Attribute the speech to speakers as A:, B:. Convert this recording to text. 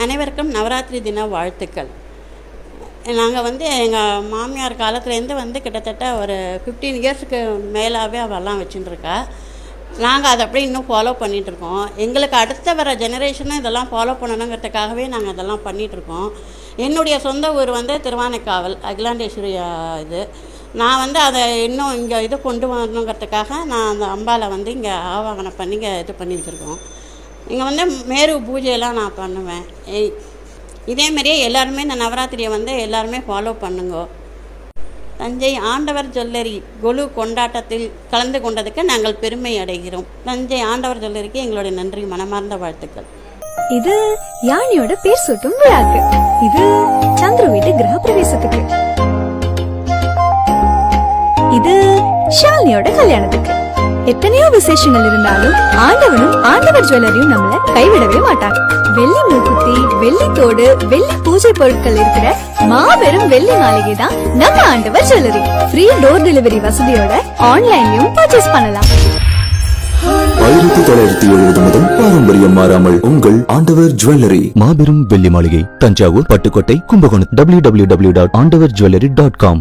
A: அனைவருக்கும் நவராத்திரி தின வாழ்த்துக்கள். நாங்கள் எங்கள் மாமியார் காலத்துலேருந்து கிட்டத்தட்ட ஒரு 15 இயர்ஸுக்கு மேலாகவே அவெல்லாம் வச்சுட்டுருக்கா. நாங்கள் அதை அப்படியே இன்னும் ஃபாலோ பண்ணிகிட்ருக்கோம். எங்களுக்கு அடுத்த வர ஜெனரேஷனும் இதெல்லாம் ஃபாலோ பண்ணணுங்கிறதுக்காகவே நாங்கள் அதெல்லாம் பண்ணிகிட்ருக்கோம். என்னுடைய சொந்த ஊர் திருவானைக்காவல் அகிலாண்டேஸ்வரி இது. நான் அதை இன்னும் இங்கே கொண்டு வரணுங்கிறதுக்காக நான் அந்த அம்பாவை இங்கே ஆவாகனம் பண்ணி இங்கே இது பண்ணி வச்சுருக்கோம். இங்கே மேரு பூஜையெல்லாம் நான் பண்ணுவேன். இதேமாரியே எல்லாருமே இந்த நவராத்திரியை எல்லாருமே ஃபாலோ பண்ணுங்க. தஞ்சை ஆண்டவர் ஜுவல்லரி கொலு கொண்டாட்டத்தில் கலந்து கொண்டதுக்கு நாங்கள் பெருமை அடைகிறோம். தஞ்சை ஆண்டவர் ஜுவல்லரிக்கு எங்களுடைய நன்றி, மனமார்ந்த வாழ்த்துக்கள்.
B: இது யானியோட பேர் சூட்டும் விழாக்கு. இது சந்திர வீட்டு கிரக பிரவேசத்துக்கு. இது ஷாலினியோட கல்யாணத்துக்கு. எத்தனையோ விசேஷங்கள் இருந்தாலும் ஆண்டவனும் ஆண்டவர் ஜுவல்லரியும் நம்மள கைவிடவே மாட்டாங்க. வெள்ளி மூக்குத்தி, வெள்ளி தோடு, வெள்ளி பூஜை பொருட்கள் இருக்கிற மாபெரும் வெள்ளி மாளிகை தான் நம்ம Andavar jewellery. Free door delivery வசதியோட ஆன்லைன்லயும் பர்ச்சேஸ் பண்ணலாம்.
C: 1970 முதல் பாரம்பரியம் மாறாமல் உங்கள் ஆண்டவர் ஜுவல்லரி. மாபெரும் வெள்ளி மாளிகை, தஞ்சாவூர், பட்டுக்கோட்டை, கும்பகோணம். www.aandavarjewellery.com